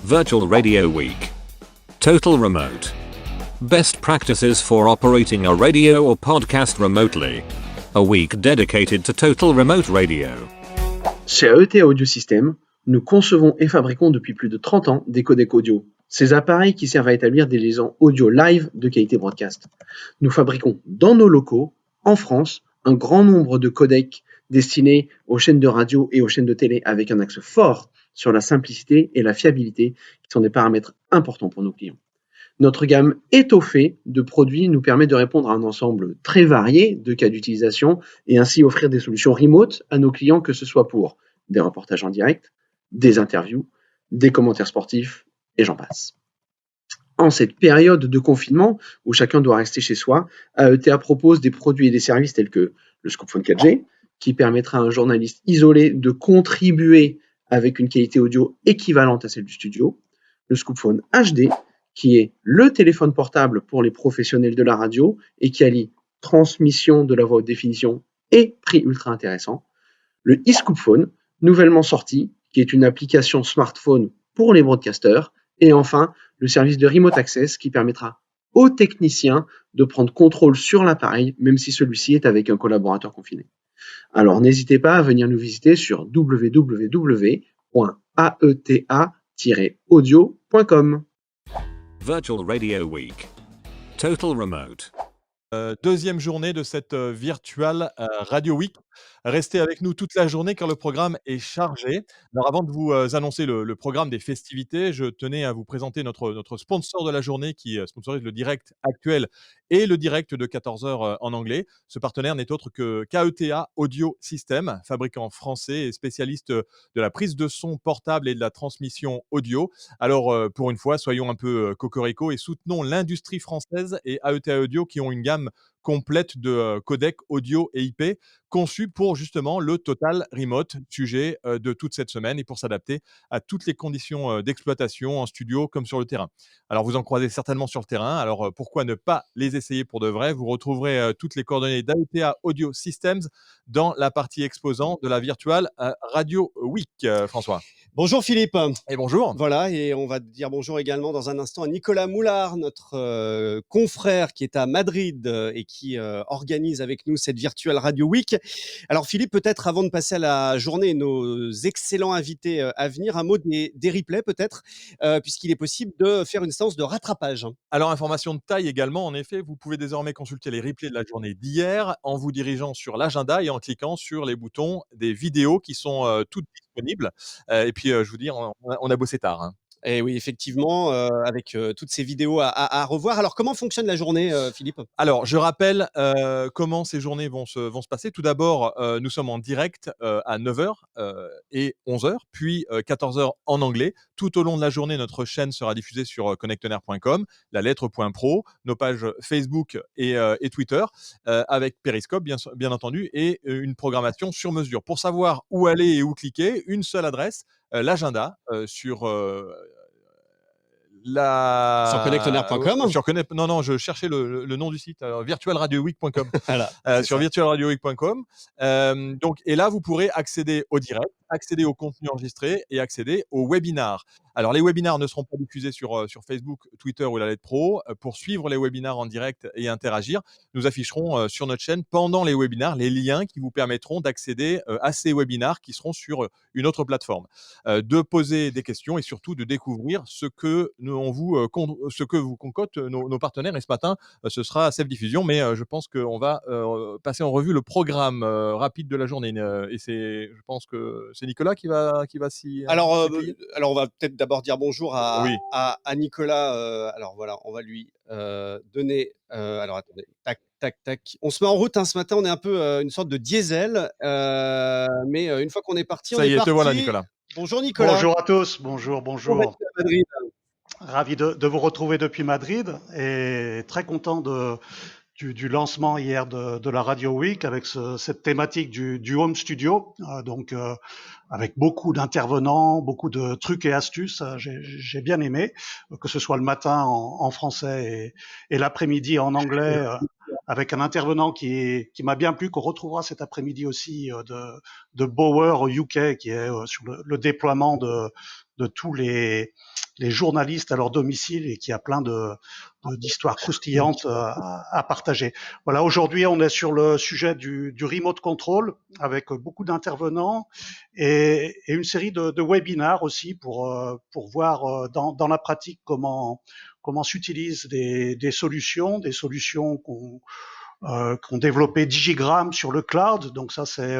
Virtual Radio Week. Total Remote. Best practices for operating a radio or podcast remotely. A week dedicated to Total Remote Radio. Chez AETA Audio System, nous concevons et fabriquons depuis plus de 30 ans des codecs audio. Ces appareils qui servent à établir des liaisons audio live de qualité broadcast. Nous fabriquons dans nos locaux, en France, un grand nombre de codecs destinés aux chaînes de radio et aux chaînes de télé avec un axe fort sur la simplicité et la fiabilité qui sont des paramètres importants pour nos clients. Notre gamme étoffée de produits nous permet de répondre à un ensemble très varié de cas d'utilisation et ainsi offrir des solutions remote à nos clients, que ce soit pour des reportages en direct, des interviews, des commentaires sportifs et j'en passe. En cette période de confinement où chacun doit rester chez soi, AETA propose des produits et des services tels que le Scoopphone 4G, qui permettra à un journaliste isolé de contribuer avec une qualité audio équivalente à celle du studio, le Scoopphone HD, qui est le téléphone portable pour les professionnels de la radio et qui allie transmission de la voix haute définition et prix ultra intéressant, le eScoopphone, nouvellement sorti, qui est une application smartphone pour les broadcasters, et enfin, le service de Remote Access qui permettra aux techniciens de prendre contrôle sur l'appareil, même si celui-ci est avec un collaborateur confiné. Alors, n'hésitez pas à venir nous visiter sur www.aeta-audio.com. Virtual Radio Week. Total Remote. Deuxième journée de cette Virtual Radio Week. Restez avec nous toute la journée car le programme est chargé. Alors avant de vous annoncer le programme des festivités, je tenais à vous présenter notre sponsor de la journée qui sponsorise le direct actuel et le direct de 14h en anglais. Ce partenaire n'est autre que KETA Audio System, fabricant français et spécialiste de la prise de son portable et de la transmission audio. Alors pour une fois, soyons un peu cocorico et soutenons l'industrie française et AETA Audio qui ont une gamme complète de codecs audio et IP conçus pour justement le total remote, sujet de toute cette semaine et pour s'adapter à toutes les conditions d'exploitation en studio comme sur le terrain. Alors vous en croisez certainement sur le terrain, alors pourquoi ne pas les essayer pour de vrai? Vous retrouverez toutes les coordonnées d'AETA Audio Systems dans la partie exposant de la Virtual Radio Week, François. Bonjour Philippe. Et bonjour. Voilà, et on va dire bonjour également dans un instant à Nicolas Moulard, notre confrère qui est à Madrid et qui organise avec nous cette Virtual Radio Week. Alors Philippe, peut-être avant de passer à la journée, nos excellents invités à venir, un mot des replays peut-être, puisqu'il est possible de faire une séance de rattrapage. Alors, information de taille également, en effet, vous pouvez désormais consulter les replays de la journée d'hier en vous dirigeant sur l'agenda et en cliquant sur les boutons des vidéos qui sont toutes disponibles. Et puis, je vous dis, on a bossé tard, hein. Et oui, effectivement, avec toutes ces vidéos à revoir. Alors, comment fonctionne la journée, Philippe? Alors, je rappelle comment ces journées vont se passer. Tout d'abord, nous sommes en direct à 9h et 11h, puis 14h en anglais. Tout au long de la journée, notre chaîne sera diffusée sur connectonaire.com, la lettre.pro, nos pages Facebook et Twitter, avec Periscope, bien entendu, et une programmation sur mesure. Pour savoir où aller et où cliquer, une seule adresse, l'agenda sur Sur connectonaire.com? Non, je cherchais le nom du site, virtualradioweek.com. Voilà, Sur virtualradioweek.com. Donc, et là, vous pourrez accéder au direct, accéder au contenu enregistré et accéder aux webinars. Alors, les webinars ne seront pas diffusés sur Facebook, Twitter ou la Lettre Pro. Pour suivre les webinars en direct et interagir, nous afficherons sur notre chaîne, pendant les webinars, les liens qui vous permettront d'accéder à ces webinars qui seront sur une autre plateforme. De poser des questions et surtout de découvrir ce que vous concoctent nos partenaires. Et ce matin, ce sera self-diffusion, mais je pense qu'on va passer en revue le programme rapide de la journée. Et je pense que c'est Nicolas qui va s'y Alors, plier. on va peut-être d'abord dire bonjour Oui. à Nicolas. Alors voilà, on va lui donner. Alors attendez, tac, tac, tac. On se met en route, hein, ce matin. On est un peu une sorte de diesel, mais une fois qu'on est parti, on Ça y est est, te parti. voilà, Nicolas. Bonjour Nicolas. Bonjour à tous, bonjour. Comment vas-tu à Madrid? Ravi de vous retrouver depuis Madrid et très content du lancement hier de la Radio Week avec cette thématique du home studio, avec beaucoup d'intervenants, beaucoup de trucs et astuces. J'ai bien aimé, que ce soit le matin en français et l'après-midi en anglais, avec un intervenant qui m'a bien plu, qu'on retrouvera cet après-midi aussi de Bauer au UK, qui est sur le déploiement de tous les journalistes à leur domicile et qui a plein d'histoires croustillantes à partager. Voilà, aujourd'hui, on est sur le sujet du remote control avec beaucoup d'intervenants et une série de webinars aussi pour voir dans la pratique comment s'utilisent des solutions qu'ont développé Digigram sur le cloud. Donc ça, c'est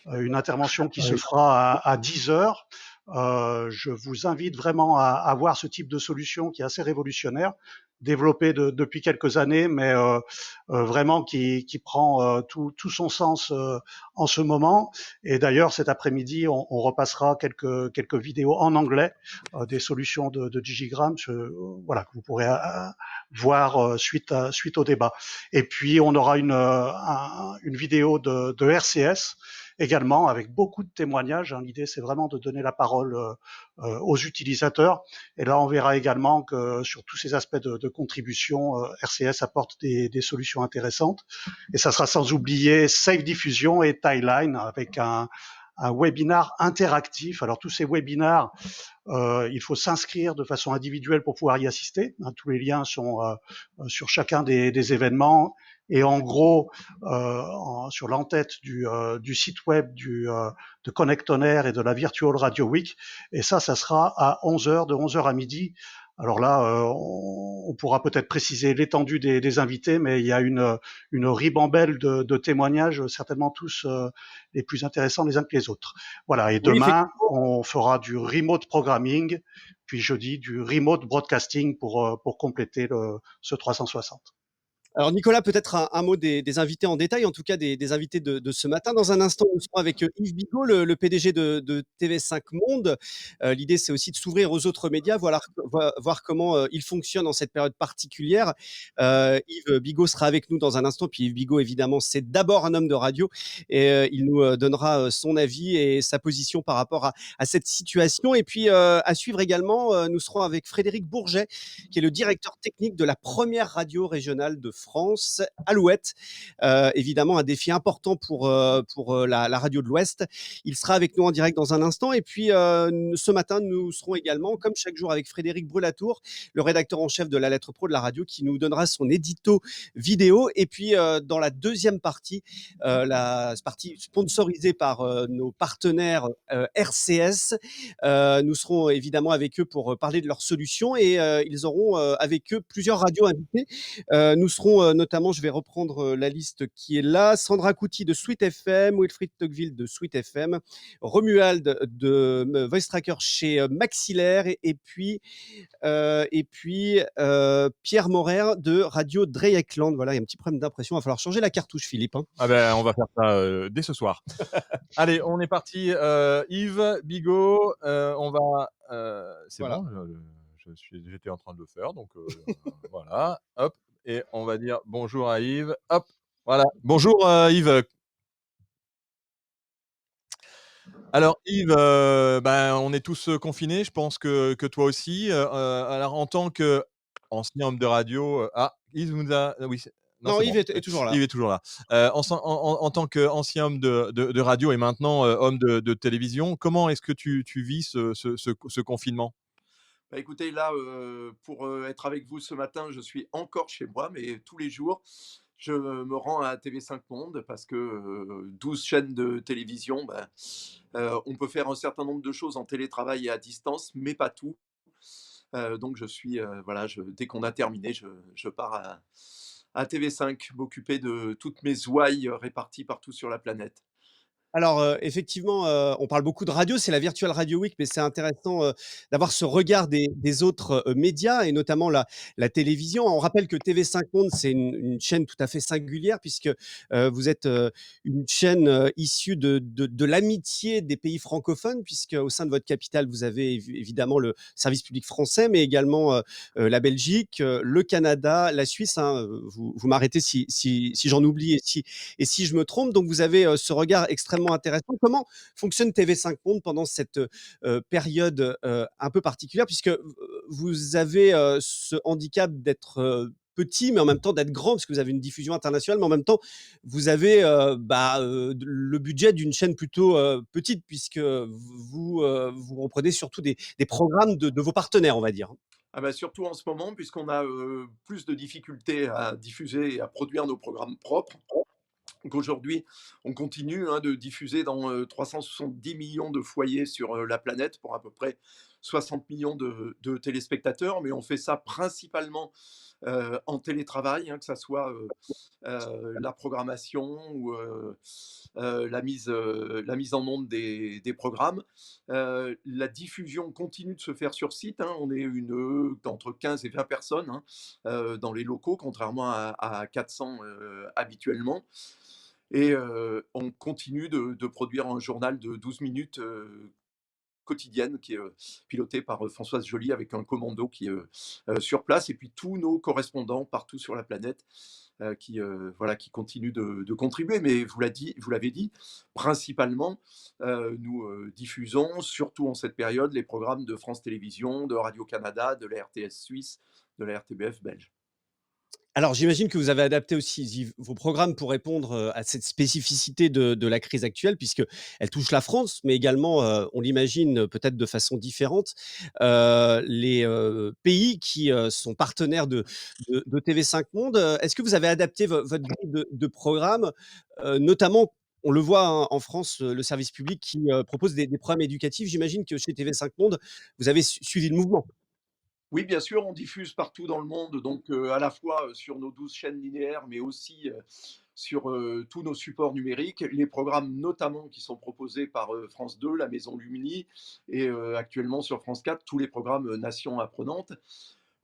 une intervention qui se fera à 10 heures. Je vous invite vraiment à voir ce type de solution qui est assez révolutionnaire, développée depuis quelques années, mais vraiment qui prend tout son sens en ce moment. Et d'ailleurs, cet après-midi, on repassera quelques vidéos en anglais des solutions de Digigram, voilà, que vous pourrez voir suite au débat. Et puis, on aura une vidéo de RCS également avec beaucoup de témoignages. L'idée, c'est vraiment de donner la parole aux utilisateurs. Et là, on verra également que sur tous ces aspects de contribution, RCS apporte des solutions intéressantes. Et ça sera sans oublier Safe Diffusion et Timeline avec un webinar interactif. Alors tous ces webinars, il faut s'inscrire de façon individuelle pour pouvoir y assister. Tous les liens sont sur chacun des événements. Et en gros, sur l'entête du site web de Connect On Air et de la Virtual Radio Week. Et ça sera à 11h, de 11h à midi. Alors là, on pourra peut-être préciser l'étendue des invités, mais il y a une ribambelle de témoignages, certainement tous les plus intéressants les uns que les autres. Voilà, et demain, on fera du remote programming, puis jeudi, du remote broadcasting pour compléter ce 360. Alors Nicolas, peut-être un mot des invités en détail, en tout cas des invités de ce matin. Dans un instant, nous serons avec Yves Bigot, le PDG de TV5 Monde. L'idée, c'est aussi de s'ouvrir aux autres médias, voir comment ils fonctionnent dans cette période particulière. Yves Bigot sera avec nous dans un instant. Puis Yves Bigot, évidemment, c'est d'abord un homme de radio et il nous donnera son avis et sa position par rapport à cette situation. Et puis, à suivre également, nous serons avec Frédéric Bourget, qui est le directeur technique de la première radio régionale de France, Alouette. Évidemment, un défi important pour la radio de l'Ouest. Il sera avec nous en direct dans un instant. Et puis, ce matin, nous serons également, comme chaque jour, avec Frédéric Brulatour, le rédacteur en chef de la Lettre Pro de la radio, qui nous donnera son édito vidéo. Et puis, dans la deuxième partie, la partie sponsorisée par nos partenaires RCS, nous serons évidemment avec eux pour parler de leurs solutions et ils auront avec eux plusieurs radios invitées. Nous serons notamment, je vais reprendre la liste qui est là, Sandra Couty de Sweet FM, Wilfried Tocqueville de Sweet FM, Romuald de Voice Tracker chez Maxillaire et puis Pierre Morer de Radio Dreyeckland. Voilà, il y a un petit problème d'impression, il va falloir changer la cartouche, Philippe. Hein. Ah ben, on va faire ça dès ce soir. Allez, on est parti. Yves Bigot, on va. C'est Voilà. bon, j'étais en train de le faire, donc voilà. Hop, et on va dire bonjour à Yves. Hop, voilà. Bonjour Yves. Alors Yves, on est tous confinés. Je pense que toi aussi. Alors en tant qu'ancien homme de radio, Yves nous a. Oui. Non, C'est Yves bon. est toujours là. Yves est toujours là. En tant qu'ancien homme de radio et maintenant homme de télévision, comment est-ce que tu vis ce confinement? Bah, écoutez, là, pour être avec vous ce matin, je suis encore chez moi, mais tous les jours, je me rends à TV5 Monde parce que 12 chaînes de télévision, on peut faire un certain nombre de choses en télétravail et à distance, mais pas tout. Donc je suis, voilà, dès qu'on a terminé, je pars à TV5, m'occuper de toutes mes ouailles réparties partout sur la planète. Alors, effectivement, on parle beaucoup de radio, c'est la Virtual Radio Week, mais c'est intéressant, d'avoir ce regard des autres, médias et notamment la télévision. On rappelle que TV5 Monde, c'est une chaîne tout à fait singulière puisque, vous êtes, une chaîne, issue de l'amitié des pays francophones puisque au sein de votre capitale, vous avez évidemment le service public français, mais également, la Belgique, le Canada, la Suisse, hein, vous m'arrêtez si j'en oublie et si je me trompe. Donc vous avez, ce regard extrêmement intéressant. Comment fonctionne TV5 Monde pendant cette période un peu particulière puisque vous avez ce handicap d'être petit, mais en même temps d'être grand, parce que vous avez une diffusion internationale, mais en même temps, vous avez le budget d'une chaîne plutôt petite, puisque vous reprenez surtout des programmes de vos partenaires, on va dire. Ah bah, surtout en ce moment, puisqu'on a plus de difficultés à diffuser et à produire nos programmes propres. Donc aujourd'hui, on continue de diffuser dans 370 millions de foyers sur la planète pour à peu près 60 millions de téléspectateurs, mais on fait ça principalement en télétravail, que ça soit la programmation ou la mise en onde des programmes. La diffusion continue de se faire sur site. On est entre 15 et 20 personnes dans les locaux, contrairement à 400 habituellement. Et on continue de produire un journal de 12 minutes quotidienne qui est piloté par Françoise Joly avec un commando qui est sur place et puis tous nos correspondants partout sur la planète voilà, qui continuent de contribuer. Mais vous l'avez dit, principalement, nous diffusons, surtout en cette période, les programmes de France Télévisions, de Radio-Canada, de la RTS suisse, de la RTBF belge. Alors, j'imagine que vous avez adapté aussi vos programmes pour répondre à cette spécificité de la crise actuelle, puisqu'elle touche la France, mais également, on l'imagine peut-être de façon différente, les pays qui sont partenaires de TV5 Monde. Est-ce que vous avez adapté votre grille de programmes, notamment, on le voit en France, le service public qui propose des programmes éducatifs. J'imagine que chez TV5 Monde, vous avez suivi le mouvement. Oui, bien sûr, on diffuse partout dans le monde, donc à la fois sur nos 12 chaînes linéaires, mais aussi sur tous nos supports numériques. Les programmes notamment qui sont proposés par France 2, la Maison Lumini, et actuellement sur France 4, tous les programmes Nation apprenante.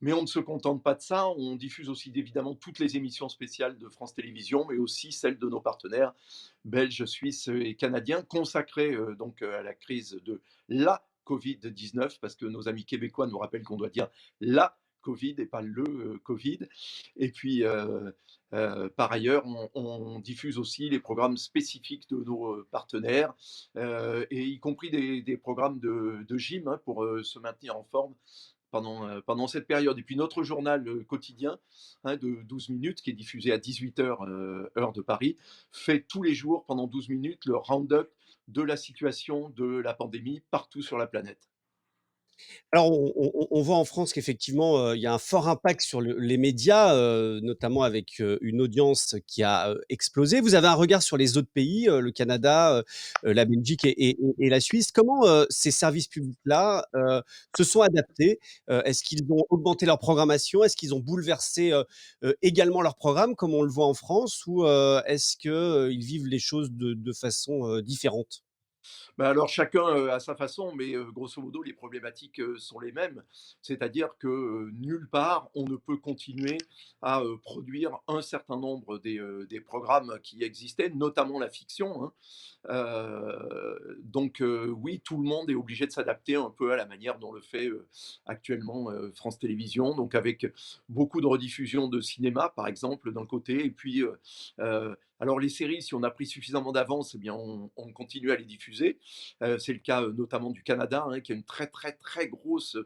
Mais on ne se contente pas de ça, on diffuse aussi évidemment toutes les émissions spéciales de France Télévisions, mais aussi celles de nos partenaires belges, suisses et canadiens, consacrées donc à la crise de la Covid-19, parce que nos amis québécois nous rappellent qu'on doit dire la Covid et pas le Covid. Et puis, par ailleurs, on diffuse aussi les programmes spécifiques de nos partenaires, et y compris des programmes de gym pour se maintenir en forme pendant cette période. Et puis notre journal quotidien de 12 minutes, qui est diffusé à 18h heure de Paris, fait tous les jours, pendant 12 minutes, le round-up de la situation de la pandémie partout sur la planète. Alors, on voit en France qu'effectivement, il y a un fort impact sur les médias, notamment avec, une audience qui a, explosé. Vous avez un regard sur les autres pays, le Canada, la Belgique et la Suisse. Comment, ces services publics-là, se sont adaptés? Est-ce qu'ils ont augmenté leur programmation? Est-ce qu'ils ont bouleversé, également leur programme comme on le voit en France? Ou, est-ce que, ils vivent les choses de façon, différente? Bah, alors chacun à sa façon, mais grosso modo, les problématiques sont les mêmes. C'est-à-dire que nulle part on ne peut continuer à produire un certain nombre des programmes qui existaient, notamment la fiction. Donc oui, tout le monde est obligé de s'adapter un peu à la manière dont le fait actuellement France Télévisions, donc avec beaucoup de rediffusions de cinéma, par exemple, d'un côté, et puis alors les séries, si on a pris suffisamment d'avance, eh bien on continue à les diffuser. C'est le cas notamment du Canada, qui a une très très très grosse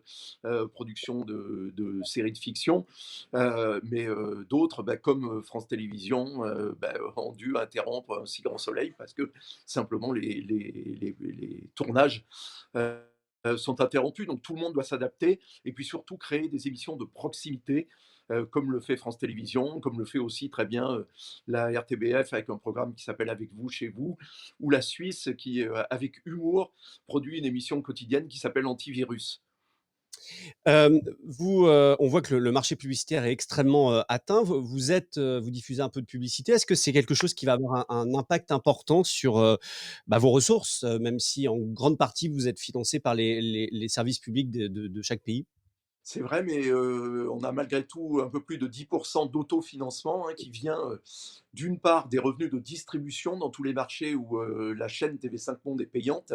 production de séries de fiction, mais d'autres, comme France Télévisions, ont dû interrompre Un si grand soleil parce que simplement les tournages sont interrompus. Donc tout le monde doit s'adapter et puis surtout créer des émissions de proximité, comme le fait France Télévisions, comme le fait aussi très bien la RTBF avec un programme qui s'appelle Avec vous, chez vous, ou la Suisse qui, avec humour, produit une émission quotidienne qui s'appelle Antivirus. On voit que le marché publicitaire est extrêmement, atteint. Vous diffusez un peu de publicité. Est-ce que c'est quelque chose qui va avoir un impact important sur, vos ressources, même si en grande partie vous êtes financé par les services publics de chaque pays? C'est vrai, mais on a malgré tout un peu plus de 10% d'autofinancement, qui vient, d'une part des revenus de distribution dans tous les marchés où, la chaîne TV5 Monde est payante.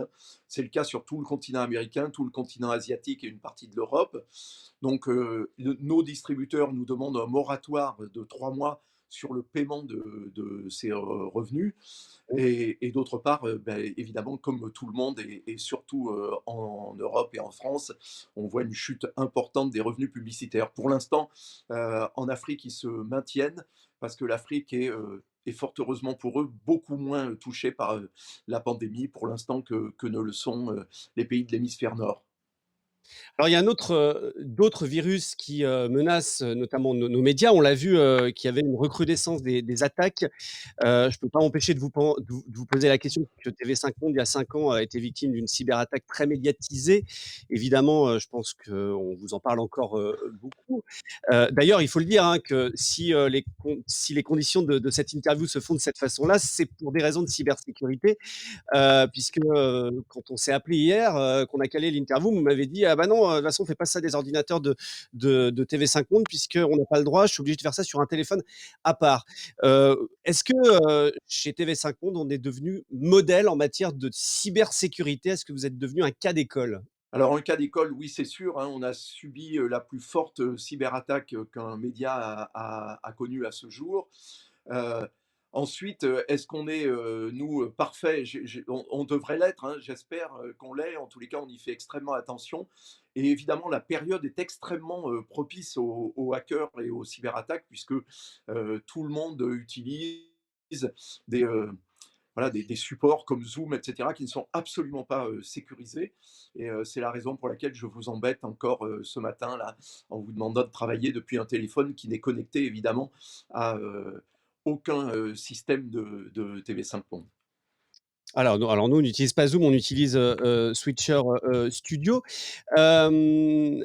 C'est le cas sur tout le continent américain, tout le continent asiatique et une partie de l'Europe. Donc nos distributeurs nous demandent un moratoire de 3 mois sur le paiement de ces revenus. Et d'autre part, évidemment, comme tout le monde, et surtout en Europe et en France, on voit une chute importante des revenus publicitaires. Pour l'instant, en Afrique, ils se maintiennent parce que l'Afrique est, et fort heureusement pour eux, beaucoup moins touchée par la pandémie pour l'instant que ne le sont les pays de l'hémisphère nord. Alors il y a d'autres virus qui, menacent, notamment nos médias. On l'a vu, qu'il y avait une recrudescence des attaques. Je peux pas m'empêcher de vous poser la question, que TV5 Monde, il y a 5 ans, a été victime d'une cyberattaque très médiatisée. Évidemment, je pense qu'on vous en parle encore, beaucoup. D'ailleurs, il faut le dire, hein, que si les conditions de cette interview se font de cette façon-là, c'est pour des raisons de cybersécurité. Puisque quand on s'est appelé hier, qu'on a calé l'interview, vous m'avez dit: «Ah bah non, de toute façon, on fait pas ça des ordinateurs de TV5 Monde puisqu'on n'a pas le droit, je suis obligé de faire ça sur un téléphone à part». Est-ce que, chez TV5 Monde, on est devenu modèle en matière de cybersécurité? Est-ce que vous êtes devenu un cas d'école? Alors, en cas d'école, oui, c'est sûr, hein, on a subi la plus forte cyberattaque qu'un média a connue à ce jour. Euh, Ensuite, est-ce qu'on est, nous, parfaits? On devrait l'être, hein, j'espère qu'on l'est. En tous les cas, on y fait extrêmement attention. Et évidemment, la période est extrêmement propice aux hackers et aux cyberattaques, puisque tout le monde utilise des, voilà, des supports comme Zoom, etc., qui ne sont absolument pas sécurisés. Et c'est la raison pour laquelle je vous embête encore ce matin, là, en vous demandant de travailler depuis un téléphone qui n'est connecté, évidemment, à aucun système de TV5 Monde. Alors nous, on n'utilise pas Zoom, on utilise, Switcher, Studio. Hem,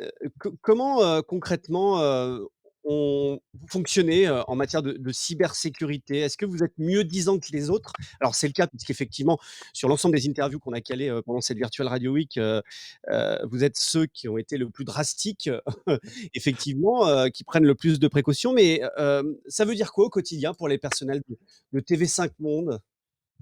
comment, concrètement, vous fonctionnez, en matière de cybersécurité? Est-ce que vous êtes mieux-disants que les autres? Alors c'est le cas puisqu'effectivement, sur l'ensemble des interviews qu'on a calées, pendant cette Virtual Radio Week, vous êtes ceux qui ont été le plus drastiques, effectivement, qui prennent le plus de précautions. Mais, ça veut dire quoi au quotidien pour les personnels de TV5 Monde?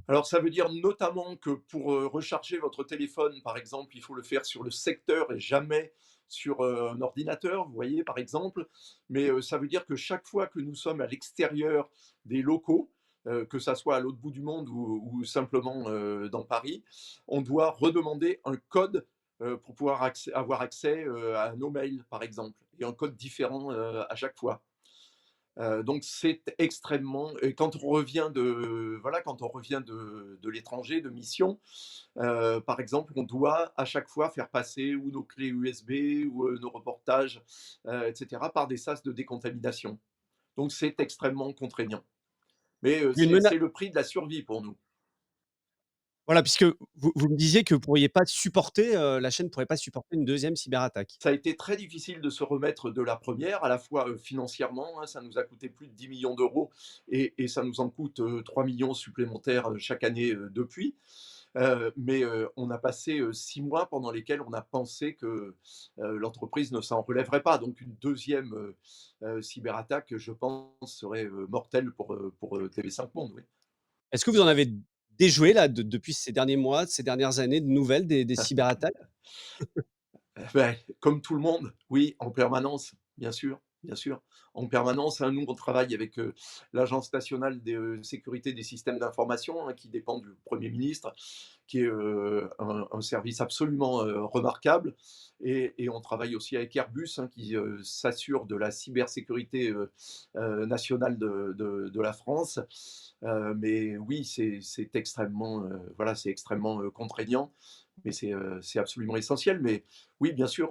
Alors, ça veut dire notamment que pour recharger votre téléphone, par exemple, il faut le faire sur le secteur et jamais sur un ordinateur, vous voyez, par exemple. Mais ça veut dire que chaque fois que nous sommes à l'extérieur des locaux, que ça soit à l'autre bout du monde ou simplement dans Paris, on doit redemander un code pour pouvoir avoir accès à nos mails, par exemple, et un code différent à chaque fois. Donc c'est extrêmement, et quand on revient de voilà, quand on revient de l'étranger, de mission, par exemple, on doit à chaque fois faire passer ou nos clés USB ou nos reportages, et cetera, par des sas de décontamination. Donc c'est extrêmement contraignant. Mais Une c'est mena le prix de la survie pour nous. Voilà, puisque vous me disiez que vous pourriez pas supporter, la chaîne pourrait pas supporter une deuxième cyberattaque. Ça a été très difficile de se remettre de la première, à la fois financièrement, hein, ça nous a coûté plus de 10 millions d'euros et ça nous en coûte 3 millions supplémentaires chaque année depuis. Mais on a passé 6 mois pendant lesquels on a pensé que l'entreprise ne s'en relèverait pas. Donc une deuxième cyberattaque, je pense, serait mortelle pour TV5 Monde. Oui. Est-ce que vous en avez déjoué là, depuis ces derniers mois, ces dernières années, de nouvelles des cyberattaques? Ben, comme tout le monde, oui, en permanence, bien sûr, bien sûr. En permanence, hein, nous, on travaille avec l'Agence nationale de sécurité des systèmes d'information, hein, qui dépend du Premier ministre, qui est un service absolument remarquable. Et on travaille aussi avec Airbus, hein, qui s'assure de la cybersécurité nationale de la France. Mais oui, c'est extrêmement, voilà, c'est extrêmement contraignant, mais c'est absolument essentiel. Mais oui, bien sûr,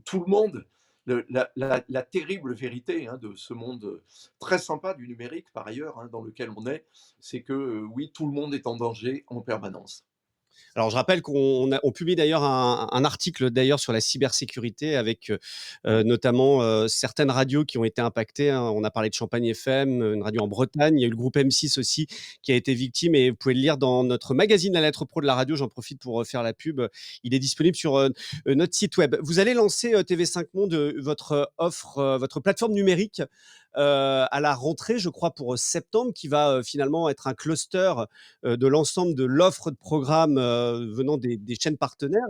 tout le monde, la terrible vérité hein, de ce monde très sympa du numérique, par ailleurs, hein, dans lequel on est, c'est que oui, tout le monde est en danger en permanence. Alors je rappelle qu'on publie d'ailleurs un article d'ailleurs sur la cybersécurité avec, notamment, certaines radios qui ont été impactées, hein. On a parlé de Champagne FM, une radio en Bretagne. Il y a eu le groupe M6 aussi qui a été victime, et vous pouvez le lire dans notre magazine La Lettre Pro de la radio. J'en profite pour, faire la pub. Il est disponible sur, notre site web. Vous allez lancer, TV5 Monde, votre offre, votre plateforme numérique, à la rentrée, je crois pour, septembre, qui va, finalement être un cluster, de l'ensemble de l'offre de programmes, venant des chaînes partenaires.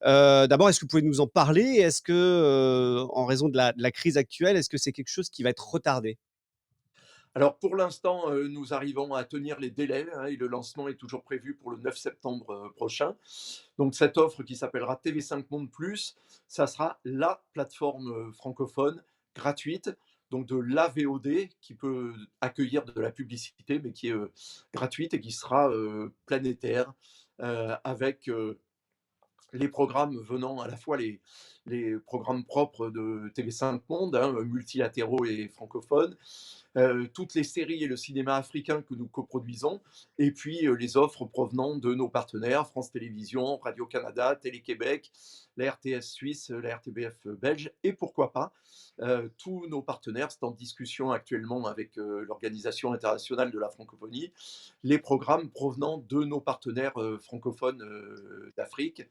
D'abord, est-ce que vous pouvez nous en parler? Est-ce que, en raison de la crise actuelle, est-ce que c'est quelque chose qui va être retardé? Alors pour l'instant, nous arrivons à tenir les délais, hein, et le lancement est toujours prévu pour le 9 septembre, prochain. Donc cette offre qui s'appellera TV5 Monde Plus, ça sera la plateforme, francophone gratuite, donc de la VOD qui peut accueillir de la publicité, mais qui est, gratuite et qui sera, planétaire, avec, les programmes venant à la fois les programmes propres de TV5 Monde, hein, multilatéraux et francophones, toutes les séries et le cinéma africain que nous coproduisons, et puis les offres provenant de nos partenaires, France Télévisions, Radio-Canada, Télé-Québec, la RTS suisse, la RTBF belge, et pourquoi pas tous nos partenaires. C'est en discussion actuellement avec l'Organisation internationale de la francophonie, les programmes provenant de nos partenaires francophones d'Afrique,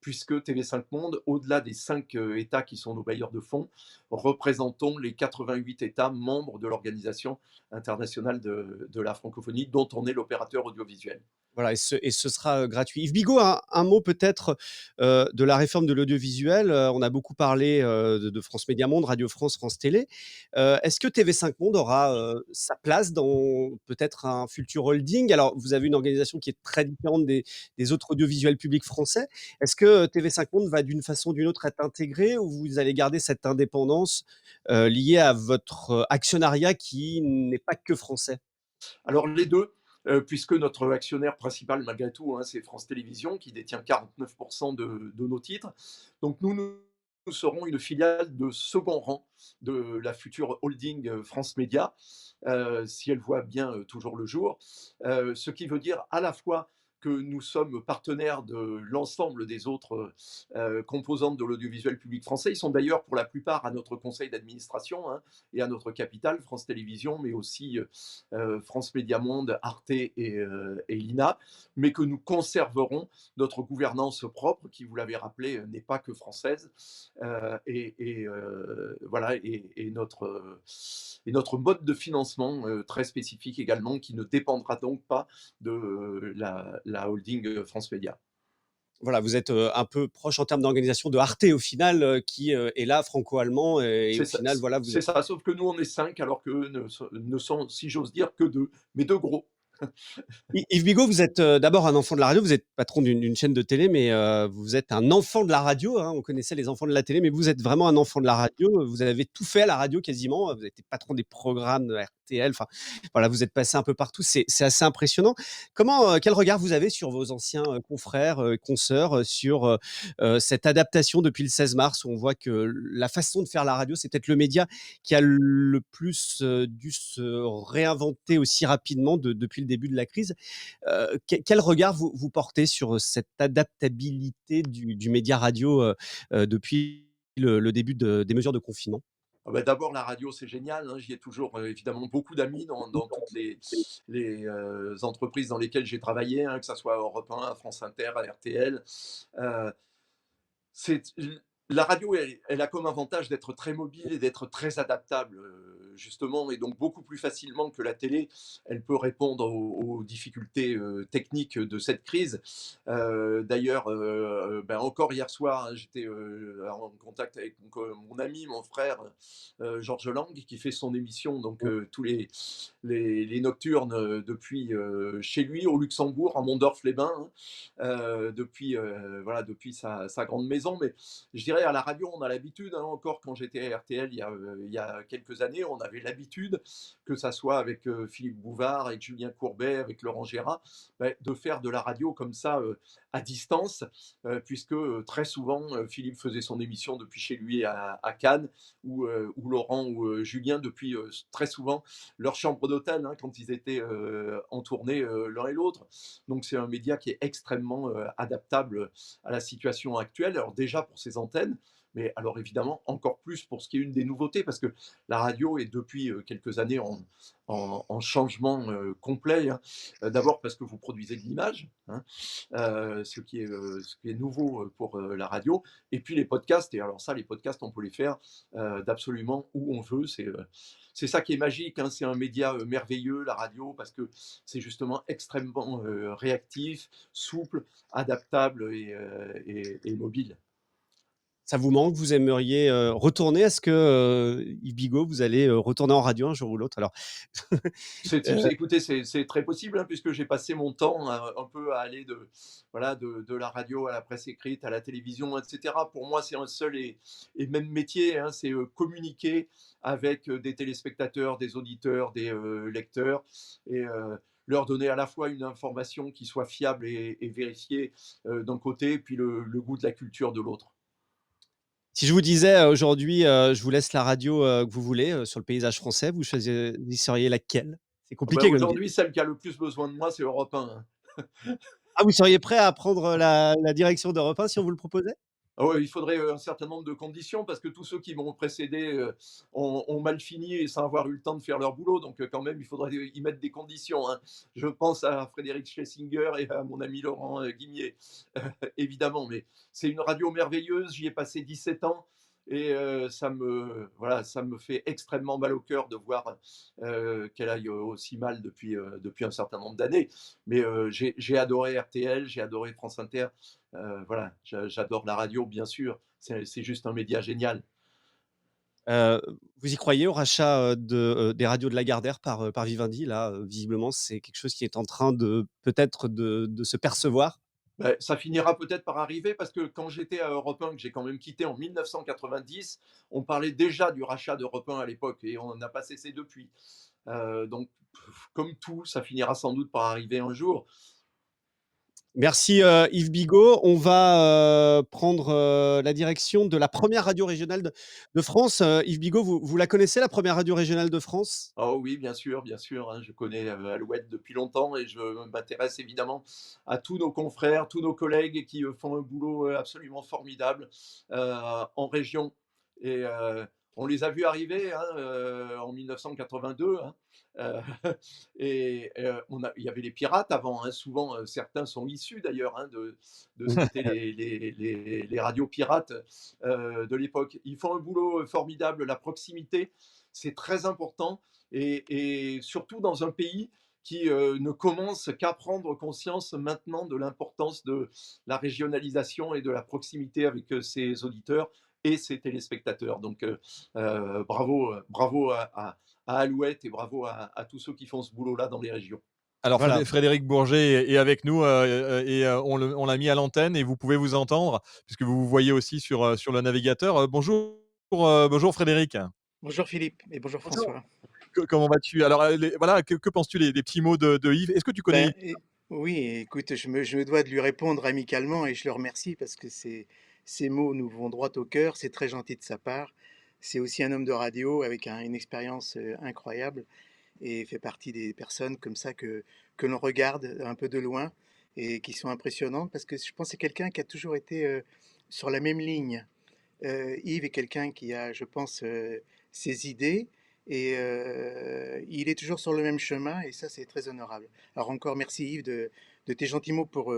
puisque TV5 Monde, au-delà des 5 États qui sont nos bailleurs de fonds, représentons les 88 États membres de l'Organisation internationale de la francophonie, dont on est l'opérateur audiovisuel. Voilà, et ce sera gratuit. Yves Bigot, un mot peut-être de la réforme de l'audiovisuel. On a beaucoup parlé de France Média Monde, Radio France, France Télé. Est-ce que TV5 Monde aura sa place dans peut-être un futur holding? Alors, vous avez une organisation qui est très différente des autres audiovisuels publics français. Est-ce que TV5 Monde va d'une façon ou d'une autre être intégré, ou vous allez garder cette indépendance liée à votre actionnariat qui n'est pas que français? Alors les deux, puisque notre actionnaire principal malgré tout, hein, c'est France Télévisions qui détient 49% de nos titres. Donc nous serons une filiale de second rang de la future holding France Média, si elle voit bien toujours le jour. Ce qui veut dire à la fois que nous sommes partenaires de l'ensemble des autres composantes de l'audiovisuel public français. Ils sont d'ailleurs pour la plupart à notre conseil d'administration, hein, et à notre capital, France Télévisions, mais aussi France Média Monde, Arte et l'INA, mais que nous conserverons notre gouvernance propre, qui, vous l'avez rappelé, n'est pas que française, voilà, et notre mode de financement très spécifique également, qui ne dépendra donc pas de la holding France Média. Voilà, vous êtes un peu proche en termes d'organisation de Arte au final, qui est là franco-allemand, et C'est au ça, final, voilà, vous c'est êtes. ça, sauf que nous on est 5 alors qu'eux ne sont, si j'ose dire, que 2, mais 2 gros. Yves Bigot, vous êtes d'abord un enfant de la radio, vous êtes patron d'une chaîne de télé, mais vous êtes un enfant de la radio, hein. On connaissait les enfants de la télé, mais vous êtes vraiment un enfant de la radio. Vous avez tout fait à la radio quasiment. Vous avez été patron des programmes de RTL. Enfin, voilà, vous êtes passé un peu partout. C'est assez impressionnant. Quel regard vous avez sur vos anciens confrères, consoeurs, sur cette adaptation depuis le 16 mars, où on voit que la façon de faire la radio, c'est peut-être le média qui a le plus dû se réinventer aussi rapidement depuis le début de la crise. Quel regard vous portez sur cette adaptabilité du média radio depuis le début des mesures de confinement? Ah bah, d'abord la radio c'est génial, hein, j'y ai toujours évidemment beaucoup d'amis dans toutes les entreprises dans lesquelles j'ai travaillé, hein, que ça soit à Europe 1, à France Inter, à RTL. Euh, c'est la radio, elle a comme avantage d'être très mobile et d'être très adaptable, justement, et donc beaucoup plus facilement que la télé, elle peut répondre aux difficultés techniques de cette crise. D'ailleurs, ben, encore hier soir, hein, j'étais en contact avec mon ami, mon frère, Georges Lang, qui fait son émission, donc tous les nocturnes depuis chez lui, au Luxembourg, à Mondorf-les-Bains, hein, depuis sa grande maison. Mais je dirais à la radio, on a l'habitude, hein, encore quand j'étais à RTL il y a quelques années, on avait l'habitude, que ça soit avec Philippe Bouvard, avec Julien Courbet, avec Laurent Gérard, de faire de la radio comme ça à distance, puisque très souvent Philippe faisait son émission depuis chez lui à Cannes, ou Laurent ou Julien depuis très souvent leur chambre d'hôtel, hein, quand ils étaient en tournée l'un et l'autre. Donc c'est un média qui est extrêmement adaptable à la situation actuelle. Alors déjà pour ses antennes, mais alors évidemment encore plus pour ce qui est une des nouveautés, parce que la radio est depuis quelques années en changement complet, hein. D'abord parce que vous produisez de l'image, hein, ce qui est nouveau pour la radio, et puis les podcasts. Et alors ça, les podcasts, on peut les faire d'absolument où on veut. C'est ça qui est magique, hein. C'est un média merveilleux, la radio, parce que c'est justement extrêmement réactif, souple, adaptable et mobile. Ça vous manque? Vous aimeriez, retourner? Est-ce que, Yves Bigot, vous allez, retourner en radio un jour ou l'autre alors? Écoutez, c'est très possible, hein, puisque j'ai passé mon temps un peu à aller voilà, de la radio à la presse écrite, à la télévision, etc. Pour moi, c'est un seul et même métier, hein, c'est communiquer avec des téléspectateurs, des auditeurs, des lecteurs, et leur donner à la fois une information qui soit fiable et vérifiée d'un côté, et puis le goût de la culture de l'autre. Si je vous disais, aujourd'hui, je vous laisse la radio, que vous voulez, sur le paysage français, vous choisisseriez laquelle? C'est Ah bah, compliqué comme aujourd'hui, celle qui a le plus besoin de moi, c'est Europe 1, hein. ah, vous seriez prêt à prendre la direction d'Europe 1 si on vous le proposait? Ah ouais, il faudrait un certain nombre de conditions parce que tous ceux qui m'ont précédé ont mal fini et sans avoir eu le temps de faire leur boulot. Donc, quand même, il faudrait y mettre des conditions, hein. Je pense à Frédéric Schlesinger et à mon ami Laurent Guimier, évidemment. Mais c'est une radio merveilleuse. J'y ai passé 17 ans et voilà, ça me fait extrêmement mal au cœur de voir qu'elle aille aussi mal depuis un certain nombre d'années. Mais j'ai adoré RTL, j'ai adoré France Inter. Voilà, j'adore la radio, bien sûr. C'est juste un média génial. Heu, vous y croyez au rachat, des radios de Lagardère par Vivendi? Là, visiblement, c'est quelque chose qui est en train de peut-être de se percevoir? Bah, ça finira peut-être par arriver parce que quand j'étais à Europe 1, que j'ai quand même quitté en 1990, on parlait déjà du rachat d'Europe 1 à l'époque et on n'a pas cessé depuis. Donc, comme tout, ça finira sans doute par arriver un jour. Merci, Yves Bigot. On va, prendre, la direction de la première radio régionale de France. Yves Bigot, vous la connaissez, la première radio régionale de France? Oh oui, bien sûr, hein, je connais Alouette depuis longtemps et je m'intéresse évidemment à tous nos confrères, tous nos collègues qui font un boulot absolument formidable en région. Et on les a vus arriver hein, en 1982. Hein, euh, il y avait les pirates avant. Hein, souvent, certains sont issus d'ailleurs hein, de ce qu'étaient les radios pirates de l'époque. Ils font un boulot formidable. La proximité, c'est très important et surtout dans un pays qui ne commence qu'à prendre conscience maintenant de l'importance de la régionalisation et de la proximité avec ses auditeurs et ses téléspectateurs. Donc bravo à Alouette et bravo à tous ceux qui font ce boulot-là dans les régions. Alors Voilà. Frédéric Bourget est avec nous, et on l'a mis à l'antenne et vous pouvez vous entendre puisque vous vous voyez aussi sur le navigateur. Bonjour Frédéric. Bonjour Philippe et bonjour Bonjour. François. Comment vas-tu? Alors, voilà, que penses-tu des petits mots de Yves? Est-ce que tu connais Ben, Yves? oui, écoute, je me dois de lui répondre amicalement et je le remercie parce que ces mots nous vont droit au cœur. C'est très gentil de sa part. C'est aussi un homme de radio avec une expérience incroyable et fait partie des personnes comme ça que l'on regarde un peu de loin et qui sont impressionnantes parce que je pense que c'est quelqu'un qui a toujours été sur la même ligne. Yves est quelqu'un qui a, je pense, ses idées et il est toujours sur le même chemin et ça, c'est très honorable. Alors encore merci Yves de tes gentils mots pour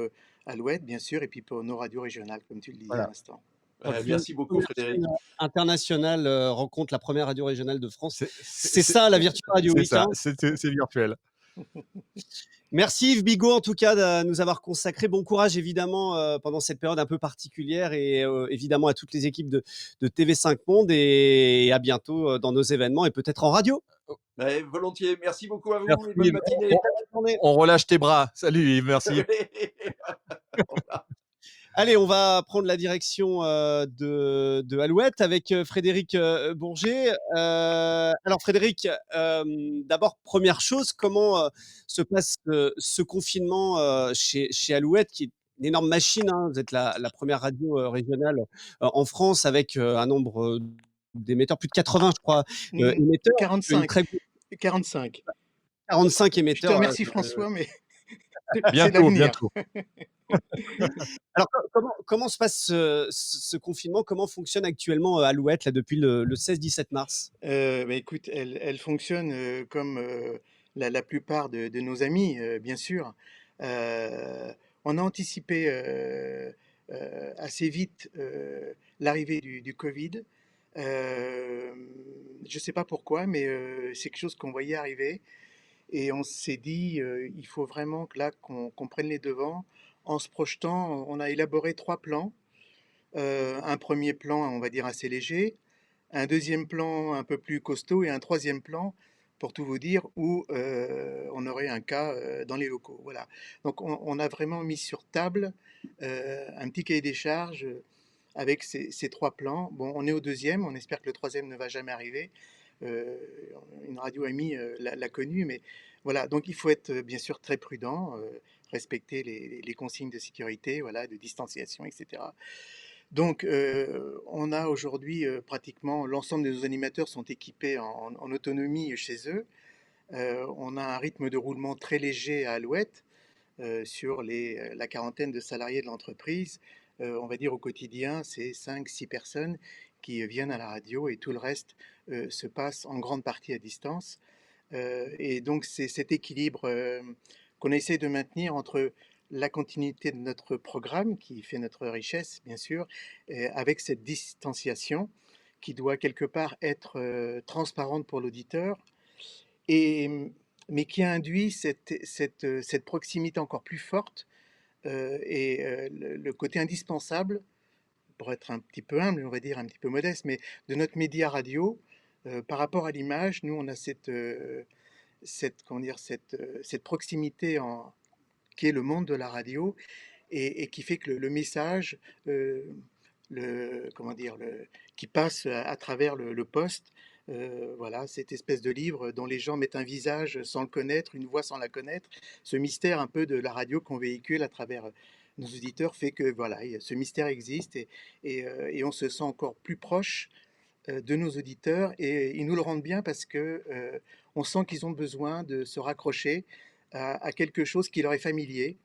Alouette, bien sûr, et puis pour nos radios régionales, comme tu le disais à Voilà. l'instant. Quand une Merci beaucoup première Frédéric. chaîne internationale, rencontre la première radio régionale de France, C'est c'est ça la Virtual Radio c'est Week, ça, hein. c'est virtuel. Merci Yves Bigot en tout cas de nous avoir consacré. Bon courage évidemment pendant cette période un peu particulière et évidemment à toutes les équipes de TV5 Monde et à bientôt dans nos événements et peut-être en radio. Volontiers, merci beaucoup à vous et Merci bonne Yves. matinée. On Bonne journée. on relâche tes bras. Salut Yves, merci. Allez, on va prendre la direction de Alouette avec Frédéric Bourget. Alors Frédéric, d'abord première chose, comment se passe ce confinement chez Alouette, qui est une énorme machine, hein. Vous êtes la première radio régionale en France avec un nombre d'émetteurs, plus de 80, je crois, Hmm, émetteurs, une 45, très 45. 45 Je te émetteurs. remercie François, mais c'est Bientôt, l'avenir. bientôt. Alors, comment se passe ce confinement? Comment fonctionne actuellement Alouette là, depuis le 16-17 mars? Bah, écoute, elle fonctionne comme la plupart de nos amis, bien sûr. Euh, on a anticipé assez vite l'arrivée du Covid. Euh, je ne sais pas pourquoi, mais c'est quelque chose qu'on voyait arriver. Et on s'est dit, il faut vraiment que là, qu'on prenne les devants. En se projetant, on a élaboré 3 plans. un premier plan, on va dire, assez léger, un deuxième plan un peu plus costaud et un troisième plan, pour tout vous dire, où on aurait un cas dans les locaux. Voilà. Donc on a vraiment mis sur table un petit cahier des charges avec ces trois plans. Bon, on est au deuxième, on espère que le troisième ne va jamais arriver. Euh, une radio amie l'a connu, mais voilà. Donc il faut être bien sûr très prudent, respecter les consignes de sécurité, voilà, de distanciation, etc. Donc, on a aujourd'hui pratiquement l'ensemble de nos animateurs sont équipés en autonomie chez eux. On a un rythme de roulement très léger à Alouette sur la quarantaine de salariés de l'entreprise. On va dire au quotidien, c'est 5, 6 personnes qui viennent à la radio et tout le reste se passe en grande partie à distance. Et donc, c'est cet équilibre qu'on essaie de maintenir entre la continuité de notre programme, qui fait notre richesse, bien sûr, avec cette distanciation qui doit quelque part être transparente pour l'auditeur, et, mais qui induit cette proximité encore plus forte et le côté indispensable, pour être un petit peu humble, on va dire un petit peu modeste, mais de notre média radio par rapport à l'image. Nous, on a comment dire, cette proximité qui est le monde de la radio et qui fait que le message, euh, comment dire, qui passe à travers le poste, voilà, cette espèce de livre dont les gens mettent un visage sans le connaître, une voix sans la connaître, ce mystère un peu de la radio qu'on véhicule à travers nos auditeurs fait que voilà, ce mystère existe et on se sent encore plus proche de nos auditeurs et ils nous le rendent bien parce que on sent qu'ils ont besoin de se raccrocher à quelque chose qui leur est familier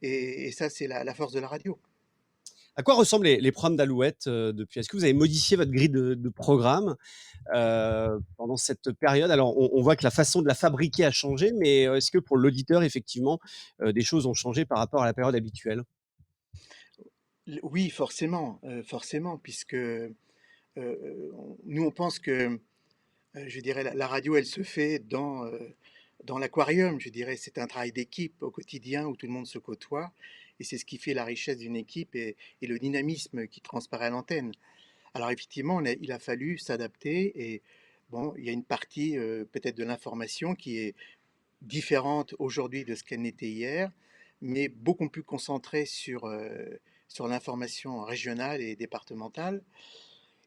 et ça c'est la force de la radio. À quoi ressemblent les programmes d'Alouette depuis? Est-ce que vous avez modifié votre grille de programme pendant cette période? Alors, on voit que la façon de la fabriquer a changé, mais est-ce que pour l'auditeur, effectivement, des choses ont changé par rapport à la période habituelle? Oui, forcément, forcément, puisque nous on pense que je dirais la radio elle se fait dans l'aquarium, je dirais c'est un travail d'équipe au quotidien où tout le monde se côtoie et c'est ce qui fait la richesse d'une équipe et le dynamisme qui transparaît à l'antenne. Alors effectivement, il a fallu s'adapter et bon, il y a une partie peut-être de l'information qui est différente aujourd'hui de ce qu'elle n'était hier, mais beaucoup plus concentrée sur l'information régionale et départementale.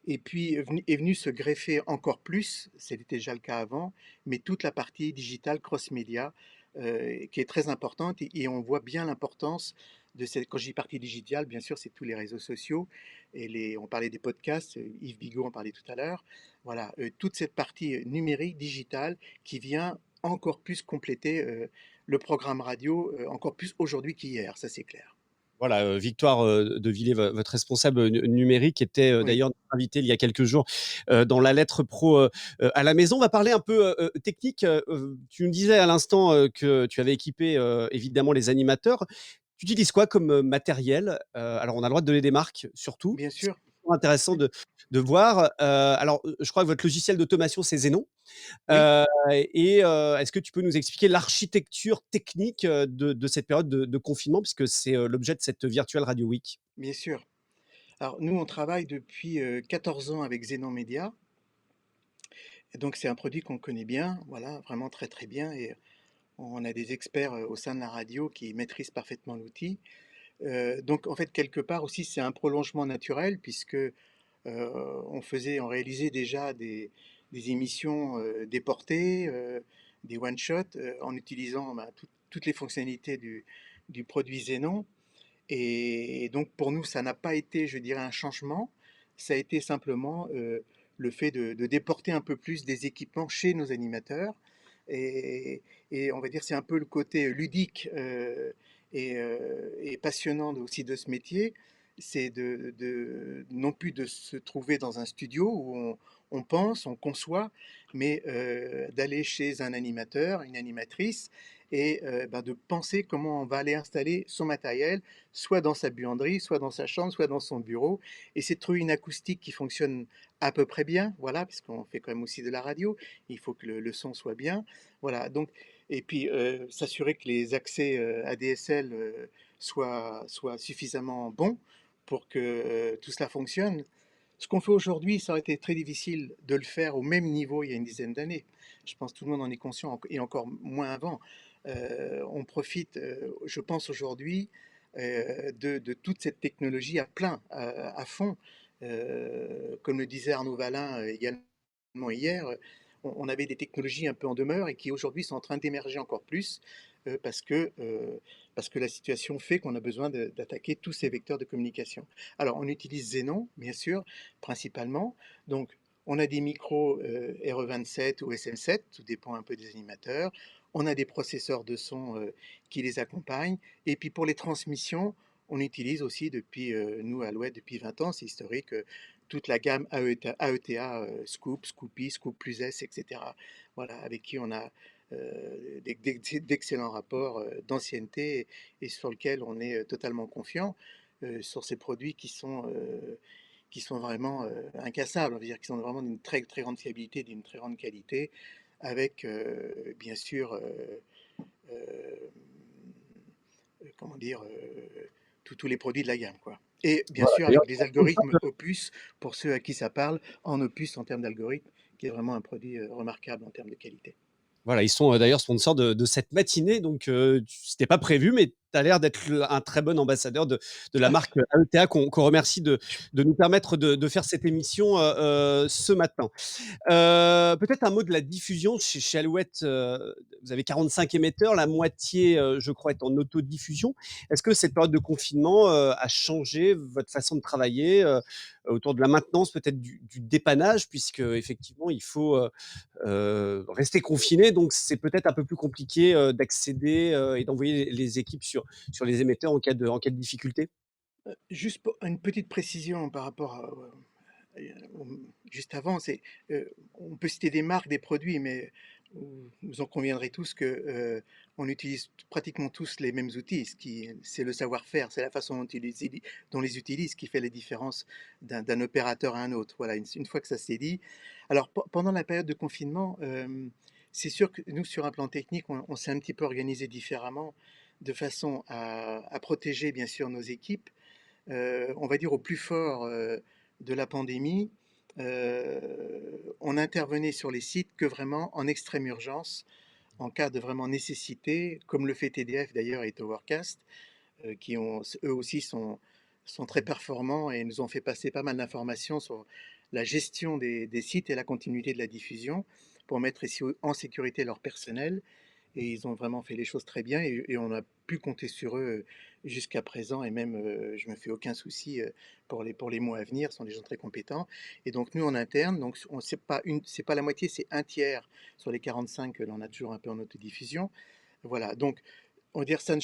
Et puis est venu se greffer encore plus, c'était déjà le cas avant, mais toute la partie digitale cross-média qui est très importante et on voit bien l'importance de cette, quand je dis partie digitale, bien sûr, c'est tous les réseaux sociaux et on parlait des podcasts, Yves Bigot en parlait tout à l'heure, voilà, toute cette partie numérique, digitale qui vient encore plus compléter le programme radio, encore plus aujourd'hui qu'hier, ça c'est clair. Voilà, Victoire de Villiers, votre responsable numérique, était Oui, d'ailleurs notre invité il y a quelques jours dans la lettre pro à la maison. On va parler un peu technique. Tu me disais à l'instant que tu avais équipé évidemment les animateurs. Tu utilises quoi comme matériel? Alors, on a le droit de donner des marques, surtout. bien C'est sûr. toujours intéressant de voir. Alors, je crois que votre logiciel d'automation, c'est Zenon. Oui, Et est-ce que tu peux nous expliquer l'architecture technique de cette période de confinement, puisque c'est l'objet de cette Virtual Radio Week? bien sûr. Alors nous, on travaille depuis 14 ans avec Xenon Media. Et donc c'est un produit qu'on connaît bien, voilà, vraiment très très bien. Et on a des experts au sein de la radio qui maîtrisent parfaitement l'outil. Donc en fait, quelque part aussi, c'est un prolongement naturel puisque on réalisait déjà des émissions déportées, des one-shots, en utilisant toutes les fonctionnalités du produit Xenon. Et donc pour nous, ça n'a pas été, je dirais, un changement, ça a été simplement le fait de déporter un peu plus des équipements chez nos animateurs. Et, et on va dire c'est un peu le côté ludique et passionnant aussi de ce métier, c'est non plus de se trouver dans un studio où on pense, on conçoit, mais d'aller chez un animateur, une animatrice, et de penser comment on va aller installer son matériel, soit dans sa buanderie, soit dans sa chambre, soit dans son bureau, et c'est de trouver une acoustique qui fonctionne à peu près bien, voilà, parce qu'on fait quand même aussi de la radio, il faut que le son soit bien, voilà, donc, et puis s'assurer que les accès ADSL soient suffisamment bons pour que tout cela fonctionne. Ce qu'on fait aujourd'hui, ça aurait été très difficile de le faire au même niveau il y a une dizaine d'années. Je pense que tout le monde en est conscient, et encore moins avant. On profite, je pense aujourd'hui, de toute cette technologie à plein, à fond. Comme le disait Arnaud Valin également hier, on avait des technologies un peu en demeure et qui aujourd'hui sont en train d'émerger encore plus euh, parce que, euh, parce que la situation fait qu'on a besoin d'attaquer tous ces vecteurs de communication. Alors, on utilise Xenon, bien sûr, principalement. Donc, on a des micros RE27 ou SM7, tout dépend un peu des animateurs. On a des processeurs de son qui les accompagnent. Et puis, pour les transmissions, on utilise aussi depuis, nous, Alouette, depuis 20 ans, c'est historique, toute la gamme AETA, Scoop, Scoopy, Scoop plus S, etc. Voilà, avec qui on a d'excellents rapports d'ancienneté et sur lesquels on est totalement confiant sur ces produits qui sont vraiment incassables, on veut dire, qui sont vraiment d'une très, très grande fiabilité, d'une très grande qualité, avec bien sûr, euh, comment dire, tous les produits de la gamme, quoi. Et bien Voilà, sûr, d'ailleurs, avec des algorithmes Opus, pour ceux à qui ça parle, en Opus en termes d'algorithme, qui est vraiment un produit remarquable en termes de qualité. Voilà, ils sont d'ailleurs sponsors de cette matinée, donc c'était pas prévu, mais tu as l'air d'être un très bon ambassadeur de la marque AETA qu'on remercie de nous permettre de faire cette émission ce matin. Peut-être un mot de la diffusion chez Alouette. Vous avez 45 émetteurs, la moitié, je crois, est en autodiffusion. Est-ce que cette période de confinement a changé votre façon de travailler autour de la maintenance, peut-être du dépannage, puisque effectivement, il faut rester confiné, donc c'est peut-être un peu plus compliqué d'accéder et d'envoyer les équipes sur les émetteurs en cas de difficulté. Juste pour une petite précision par rapport à, juste avant, on peut citer des marques, des produits, mais vous en conviendrez tous que on utilise pratiquement tous les mêmes outils. C'est le savoir-faire, c'est la façon dont les utilise qui fait les différences d'un opérateur à un autre. Voilà, une fois que ça s'est dit. Alors pendant la période de confinement, c'est sûr que nous, sur un plan technique, on s'est un petit peu organisé différemment, de façon à protéger bien sûr nos équipes, on va dire au plus fort de la pandémie, on intervenait sur les sites que vraiment en extrême urgence, en cas de vraiment nécessité, comme le fait TDF d'ailleurs et Towercast, qui eux aussi sont très performants et nous ont fait passer pas mal d'informations sur la gestion des sites et la continuité de la diffusion pour mettre ici en sécurité leur personnel, et ils ont vraiment fait les choses très bien et on a pu compter sur eux jusqu'à présent, et même je me fais aucun souci pour les mois à venir. Ce sont des gens très compétents, et donc nous en interne, donc on c'est pas la moitié, c'est un tiers sur les 45 que l'on a toujours un peu en autodiffusion. Voilà, donc on va dire ça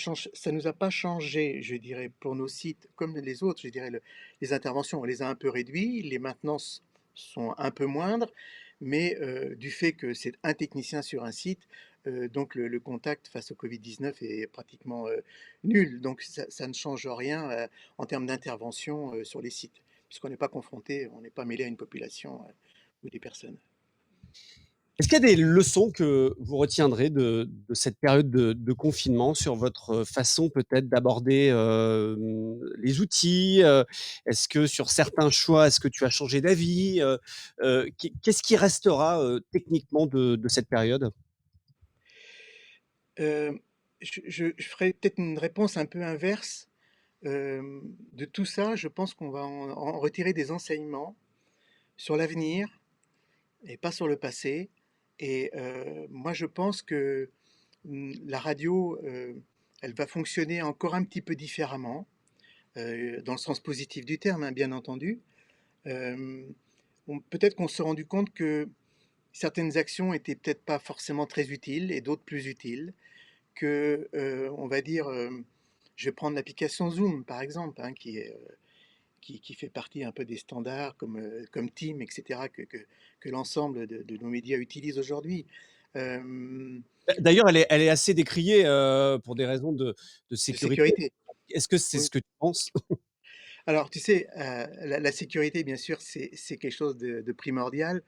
nous a pas changé, je dirais, pour nos sites comme les autres. Je dirais les interventions, on les a un peu réduits, les maintenances sont un peu moindres, mais du fait que c'est un technicien sur un site, donc le contact face au Covid-19 est pratiquement nul. Donc ça ne change rien en termes d'intervention sur les sites, puisqu'on n'est pas confronté, on n'est pas mêlé à une population ou des personnes. Est-ce qu'il y a des leçons que vous retiendrez de cette période de confinement sur votre façon peut-être d'aborder les outils? Est-ce que sur certains choix, est-ce que tu as changé d'avis? Qu'est-ce qui restera techniquement de cette période? Euh, je ferai peut-être une réponse un peu inverse. De tout ça, je pense qu'on va en retirer des enseignements sur l'avenir et pas sur le passé. Et moi, je pense que la radio, elle va fonctionner encore un petit peu différemment, dans le sens positif du terme, hein, bien entendu. Euh, Peut-être qu'on s'est rendu compte que certaines actions étaient peut-être pas forcément très utiles et d'autres plus utiles. Que, on va dire, je vais prendre l'application Zoom par exemple, hein, qui fait partie un peu des standards comme Team, etc., que l'ensemble de nos médias utilisent aujourd'hui. Euh, D'ailleurs, elle est assez décriée pour des raisons de de sécurité. sécurité. Est-ce que c'est Oui. ce que tu penses? Alors, tu sais, la sécurité, bien sûr, c'est quelque chose de primordial.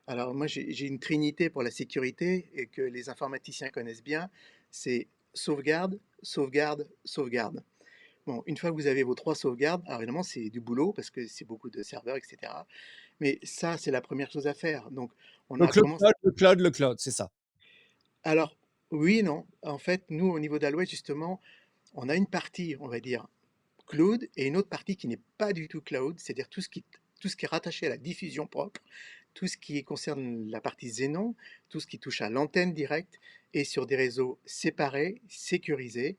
Alors, moi, j'ai une trinité pour la sécurité et que les informaticiens connaissent bien. C'est sauvegarde, sauvegarde, sauvegarde. bon, une fois que vous avez vos 3 sauvegardes, alors évidemment, c'est du boulot parce que c'est beaucoup de serveurs, et cetera. Mais ça, c'est la première chose à faire. Donc, on a Donc le commencé. cloud, le cloud, le cloud, c'est ça? Alors, oui et non. En fait, nous, au niveau d'Alouette, justement, on a une partie, on va dire, cloud et une autre partie qui n'est pas du tout cloud, c'est-à-dire tout ce qui est rattaché à la diffusion propre, tout ce qui concerne la partie Xenon, tout ce qui touche à l'antenne directe et sur des réseaux séparés, sécurisés.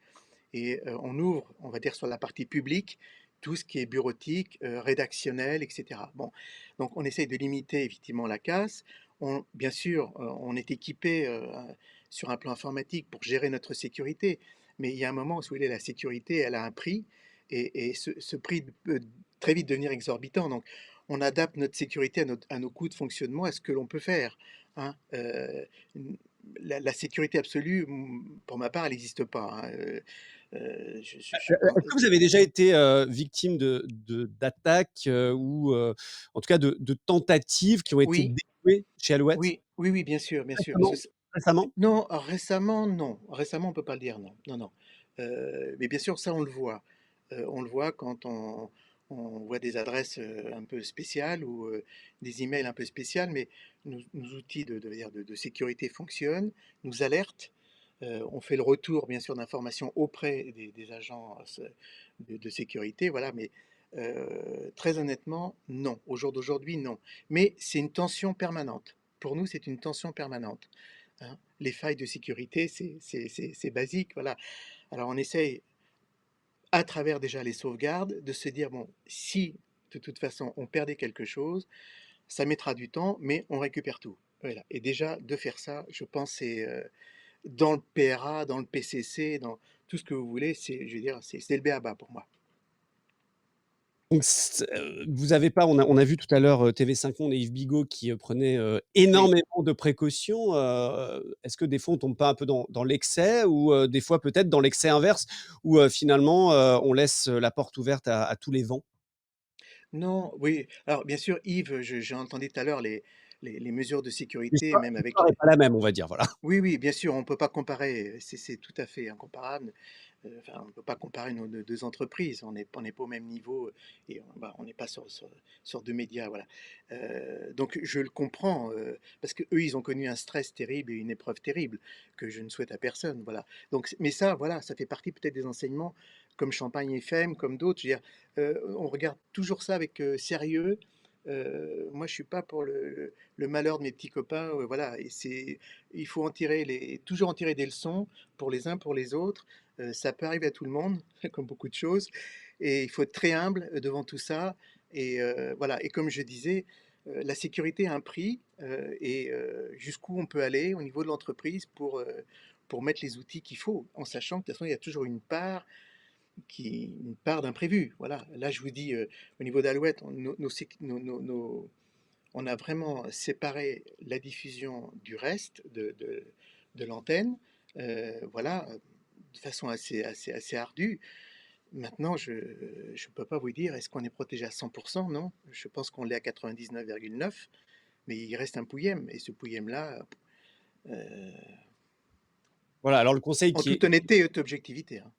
Et on ouvre, on va dire, sur la partie publique, tout ce qui est bureautique, rédactionnel, etc. Bon, donc on essaye de limiter effectivement la casse. Bien sûr, on est équipé sur un plan informatique pour gérer notre sécurité, mais il y a un moment où, si vous voulez, la sécurité, elle a un prix, et ce prix peut très vite devenir exorbitant. Donc, on adapte notre sécurité à nos coûts de fonctionnement, à ce que l'on peut faire, hein. La sécurité absolue, pour ma part, elle n'existe pas, hein. Je pense. Est-ce que vous avez déjà été, victime d'attaques, ou, en tout cas de tentatives qui ont été Oui, déjouées chez Alouette? oui, oui, oui, bien sûr, bien sûr. Parce que Récemment? Récemment? non, récemment, non. Récemment, on peut pas le dire, non. Non, non. Mais bien sûr, ça, on le voit. On le voit quand on voit des adresses un peu spéciales ou des emails un peu spéciales, mais nos outils de sécurité fonctionnent, nous alertent. On fait le retour, bien sûr, d'informations auprès des agences de sécurité, voilà, mais très honnêtement, non. Au jour d'aujourd'hui, non. Mais c'est une tension permanente. Pour nous, c'est une tension permanente, hein. Les failles de sécurité, c'est basique, voilà. Alors on essaye, à travers déjà les sauvegardes, de se dire, bon, si de toute façon on perdait quelque chose, ça mettra du temps, mais on récupère tout. Voilà. Et déjà, de faire ça, je pense, c'est dans le PRA, dans le PCC, dans tout ce que vous voulez, je veux dire, c'est le b.a.-ba pour moi. Donc vous avez pas on a vu tout à l'heure, TV5 Monde et Yves Bigot qui, prenaient, Oui. énormément de précautions, est-ce que des fois on tombe pas un peu dans l'excès ou, des fois peut-être dans l'excès inverse où, finalement, on laisse, la porte ouverte à tous les vents? Non, oui. Alors, bien sûr, Yves, j'ai entendu tout à l'heure les mesures de sécurité, L'histoire même avec. l'histoire est pas la même, on va dire, voilà. Oui, oui, bien sûr, on ne peut pas comparer, c'est tout à fait incomparable. Enfin, on ne peut pas comparer nos deux entreprises, on n'est pas au même niveau, et on n'est pas sur deux médias, voilà. Donc je le comprends, parce qu'eux, ils ont connu un stress terrible et une épreuve terrible que je ne souhaite à personne, voilà. Donc, mais ça, voilà, ça fait partie peut-être des enseignements comme Champagne FM, comme d'autres. Je veux dire, on regarde toujours ça avec sérieux. Moi, je suis pas pour le malheur de mes petits copains, voilà. Et il faut toujours en tirer des leçons pour les uns, pour les autres. Ça peut arriver à tout le monde, comme beaucoup de choses, et il faut être très humble devant tout ça. Et voilà. Et comme je disais, la sécurité a un prix, et jusqu'où on peut aller au niveau de l'entreprise pour mettre les outils qu'il faut, en sachant que de toute façon, il y a toujours une part d'imprévu. Voilà. Là, je vous dis, au niveau d'Alouette, on a vraiment séparé la diffusion du reste de l'antenne, voilà, de façon assez ardue. Maintenant, je ne peux pas vous dire, est-ce qu'on est protégé à 100%? Non, je pense qu'on l'est à 99,9, mais il reste un pouillème, et ce pouillème-là, euh, Voilà, alors le conseil en qui est toute honnêteté et toute objectivité, hein.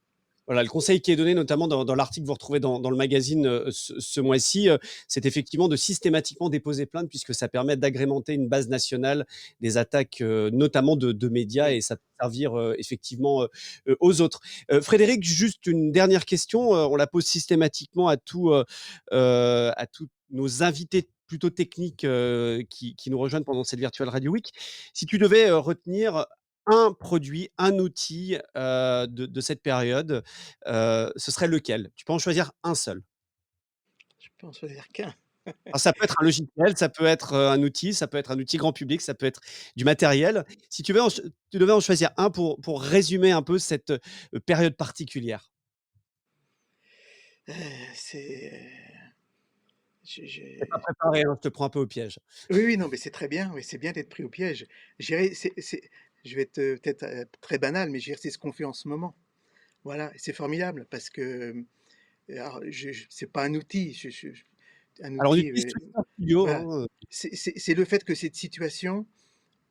Voilà, le conseil qui est donné notamment dans l'article que vous retrouvez dans le magazine, ce mois-ci, c'est effectivement de systématiquement déposer plainte puisque ça permet d'agrémenter une base nationale des attaques, notamment de médias Oui. et ça peut servir, effectivement, aux autres. Frédéric, juste une dernière question, on la pose systématiquement à tous nos invités plutôt techniques, qui nous rejoignent pendant cette Virtual Radio Week. Si tu devais, retenir un produit, un outil, de cette période, ce serait lequel? Tu peux en choisir un seul. Je peux en choisir qu'un. Alors ça peut être un logiciel, ça peut être, un outil, ça peut être un outil grand public, ça peut être du matériel. Si tu devais en choisir un pour résumer un peu cette, période particulière. C'est, Tu pas j'ai- préparé, hein, je te prends un peu au piège. Oui, oui, non, mais c'est très bien, oui, c'est bien d'être pris au piège. Je dirais, je vais être peut-être très banal, mais je dirais, c'est ce qu'on fait en ce moment. Voilà, c'est formidable parce que, alors, c'est pas un outil, un Alors on outil, utilise Twitter Studio, voilà, hein, c'est le fait que cette situation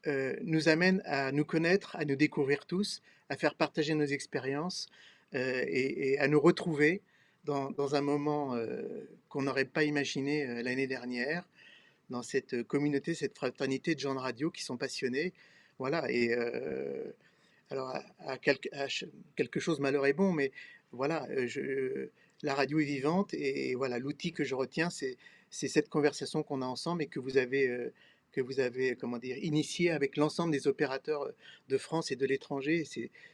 nous amène à nous connaître, à nous découvrir tous, à faire partager nos expériences, et à nous retrouver. dans un moment qu'on n'aurait pas imaginé l'année dernière, dans cette communauté, cette fraternité de gens de radio qui sont passionnés. Voilà, et alors quelque chose, malheur est bon, mais voilà, la radio est vivante, et voilà, l'outil que je retiens, c'est cette conversation qu'on a ensemble et que vous avez, comment dire, initié avec l'ensemble des opérateurs de France et de l'étranger.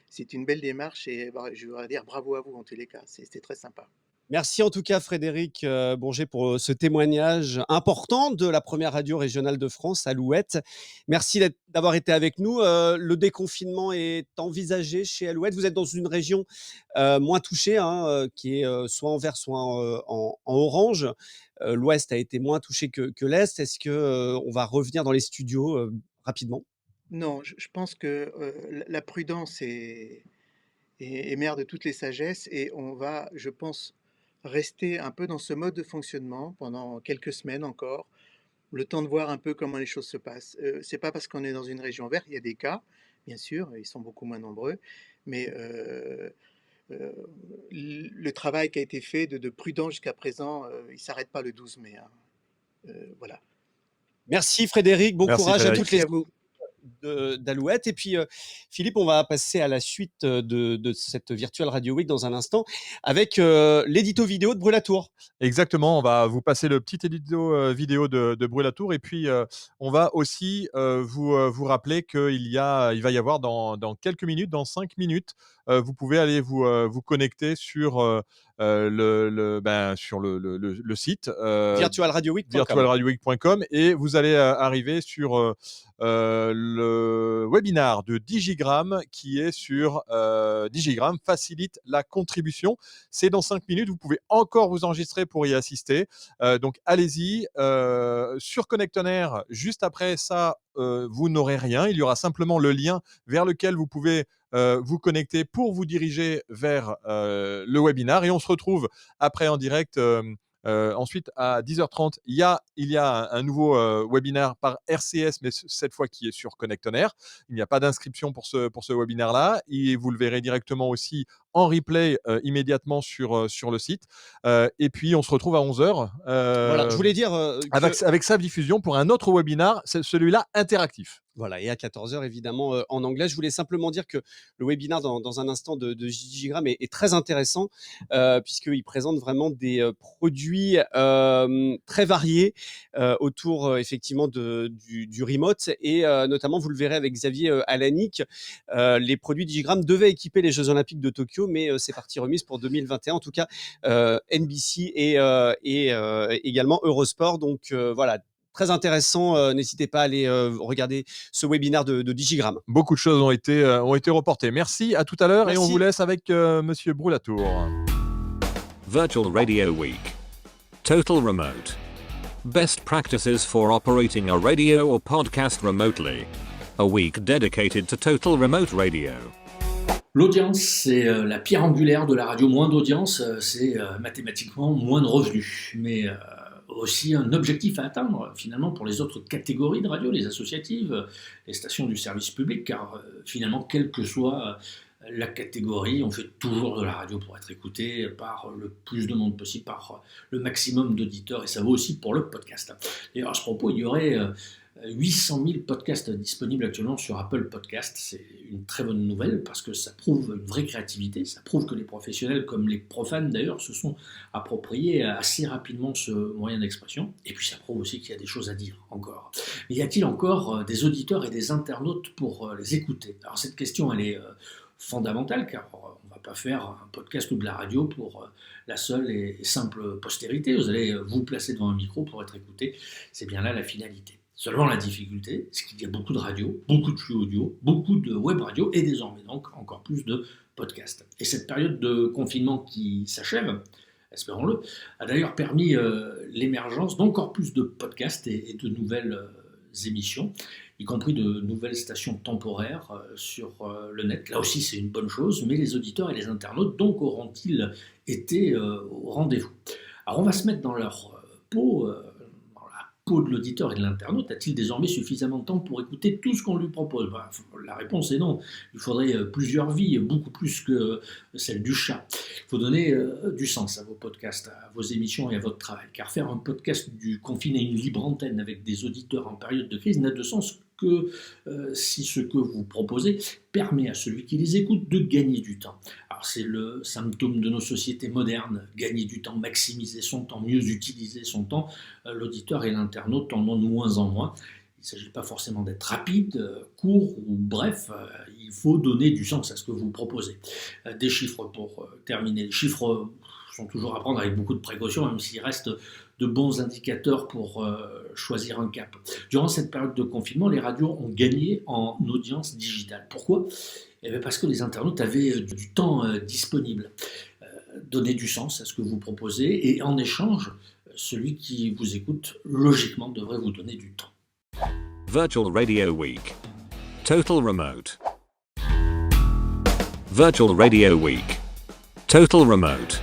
C'est une belle démarche, et bah, je voudrais dire bravo à vous en tous les cas, c'est très sympa. Merci en tout cas Frédéric Bourget pour ce témoignage important de la première radio régionale de France, Alouette. Merci d'avoir été avec nous. Le déconfinement est envisagé chez Alouette. Vous êtes dans une région moins touchée, hein, qui est soit en vert, soit en orange. L'Ouest a été moins touché que l'Est. Est-ce que on va revenir dans les studios rapidement? Non, je pense que la prudence est mère de toutes les sagesses, et on va, je pense, rester un peu dans ce mode de fonctionnement pendant quelques semaines encore, le temps de voir un peu comment les choses se passent. C'est pas parce qu'on est dans une région verte, il y a des cas, bien sûr, ils sont beaucoup moins nombreux, mais euh, le travail qui a été fait de prudence jusqu'à présent, il s'arrête pas le 12 mai, hein. Voilà. Merci Frédéric, bon Merci courage à Frédéric. toutes Merci les à vous. d'Alouette. Et puis, Philippe, on va passer à la suite de cette Virtual Radio Week dans un instant avec l'édito vidéo de Brûlatour. Exactement, on va vous passer le petit édito vidéo de Brûlatour, et puis on va aussi vous rappeler il va y avoir dans quelques minutes, dans 5 minutes, vous pouvez aller vous connecter sur sur le site Virtualradioweek.com. virtualradioweek.com, et vous allez arriver sur le webinar de Digigram qui est sur Digigram facilite la contribution. C'est dans 5 minutes, vous pouvez encore vous enregistrer pour y assister. Donc allez-y. Sur Connect On Air, juste après ça, vous n'aurez rien. Il y aura simplement le lien vers lequel vous pouvez vous connecter pour vous diriger vers le webinar. Et on se retrouve après en direct. Ensuite, à 10h30, il y a un nouveau webinaire par RCS, mais cette fois qui est sur Connect On Air. Il n'y a pas d'inscription pour ce webinaire-là. Et vous le verrez directement aussi en replay immédiatement sur le site. Et puis, on se retrouve à 11h Voilà, je voulais dire avec sa diffusion pour un autre webinaire, c'est celui-là interactif. Voilà, et à 14h évidemment en anglais. Je voulais simplement dire que le webinaire dans un instant de Digigram est très intéressant puisqu'il présente vraiment des produits très variés autour effectivement du remote, et notamment, vous le verrez avec Xavier Alanic, les produits Digigram devaient équiper les Jeux Olympiques de Tokyo, mais c'est partie remise pour 2021. En tout cas, NBC et également Eurosport. Donc voilà. Très intéressant, n'hésitez pas à aller regarder ce webinaire de Digigram. Beaucoup de choses ont été reportées. Merci, à tout à l'heure. Merci. Et on vous laisse avec Monsieur Brûlatour. Virtual Radio Week. Total Remote. Best practices for operating a radio or podcast remotely. A week dedicated to Total Remote Radio. L'audience, c'est la pierre angulaire de la radio. Moins d'audience, c'est mathématiquement moins de revenus. Mais aussi un objectif à atteindre finalement pour les autres catégories de radio, les associatives, les stations du service public, car finalement, quelle que soit la catégorie, on fait toujours de la radio pour être écouté par le plus de monde possible, par le maximum d'auditeurs, et ça vaut aussi pour le podcast. D'ailleurs, à ce propos, il y aurait 800 000 podcasts disponibles actuellement sur Apple Podcast. C'est une très bonne nouvelle parce que ça prouve une vraie créativité, ça prouve que les professionnels comme les profanes d'ailleurs se sont appropriés assez rapidement ce moyen d'expression, et puis ça prouve aussi qu'il y a des choses à dire encore. Mais y a-t-il encore des auditeurs et des internautes pour les écouter? Alors cette question, elle est fondamentale, car on ne va pas faire un podcast ou de la radio pour la seule et simple postérité. Vous allez vous placer devant un micro pour être écouté, c'est bien là la finalité. Seulement la difficulté, c'est qu'il y a beaucoup de radios, beaucoup de flux audio, beaucoup de web radio, et désormais donc encore plus de podcasts. Et cette période de confinement qui s'achève, espérons-le, a d'ailleurs permis l'émergence d'encore plus de podcasts et de nouvelles émissions, y compris de nouvelles stations temporaires sur le net. Là aussi, c'est une bonne chose, mais les auditeurs et les internautes donc auront-ils été au rendez-vous? Alors on va se mettre dans leur peau, peau de l'auditeur et de l'internaute, a-t-il désormais suffisamment de temps pour écouter tout ce qu'on lui propose? La réponse est non. Il faudrait plusieurs vies, beaucoup plus que celle du chat. Il faut donner du sens à vos podcasts, à vos émissions et à votre travail. Car faire un podcast du confiné à une libre antenne avec des auditeurs en période de crise n'a de sens que si ce que vous proposez permet à celui qui les écoute de gagner du temps. Alors c'est le symptôme de nos sociétés modernes, gagner du temps, maximiser son temps, mieux utiliser son temps. L'auditeur et l'internaute en ont de moins en moins. Il ne s'agit pas forcément d'être rapide, court ou bref, il faut donner du sens à ce que vous proposez. Des chiffres pour terminer. Les chiffres sont toujours à prendre avec beaucoup de précautions, même s'il reste de bons indicateurs pour choisir un cap. Durant cette période de confinement, les radios ont gagné en audience digitale. Pourquoi ? Parce que les internautes avaient du temps disponible. Donnez du sens à ce que vous proposez et en échange, celui qui vous écoute, logiquement, devrait vous donner du temps. Virtual Radio Week. Total Remote. Virtual Radio Week. Total Remote.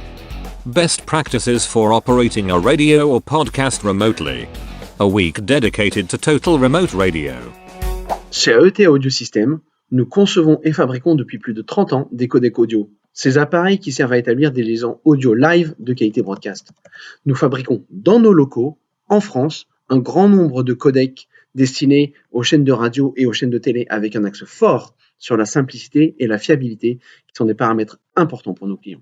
Best practices for operating a radio or podcast remotely. A week dedicated to Total Remote Radio. Chez AETA Audio System, nous concevons et fabriquons depuis plus de 30 ans des codecs audio. Ces appareils qui servent à établir des liaisons audio live de qualité broadcast. Nous fabriquons dans nos locaux, en France, un grand nombre de codecs destinés aux chaînes de radio et aux chaînes de télé avec un axe fort sur la simplicité et la fiabilité qui sont des paramètres importants pour nos clients.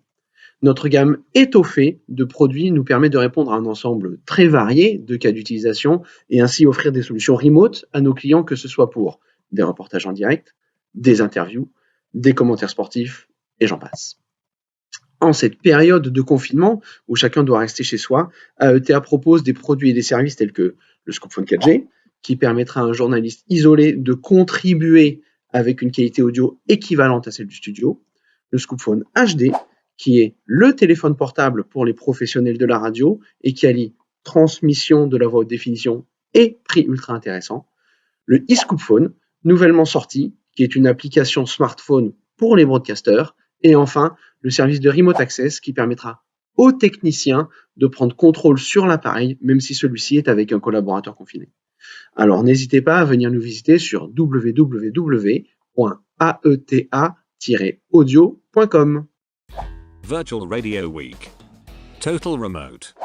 Notre gamme étoffée de produits nous permet de répondre à un ensemble très varié de cas d'utilisation et ainsi offrir des solutions remote à nos clients, que ce soit pour des reportages en direct, des interviews, des commentaires sportifs et j'en passe. En cette période de confinement où chacun doit rester chez soi, AETA propose des produits et des services tels que le Scoopphone 4G, qui permettra à un journaliste isolé de contribuer avec une qualité audio équivalente à celle du studio, le Scoopphone HD, qui est le téléphone portable pour les professionnels de la radio et qui allie transmission de la voix haute définition et prix ultra intéressant, le eScoopphone, nouvellement sorti, qui est une application smartphone pour les broadcasters, et enfin le service de Remote Access qui permettra aux techniciens de prendre contrôle sur l'appareil, même si celui-ci est avec un collaborateur confiné. Alors n'hésitez pas à venir nous visiter sur www.aeta-audio.com. Virtual Radio Week. Total Remote.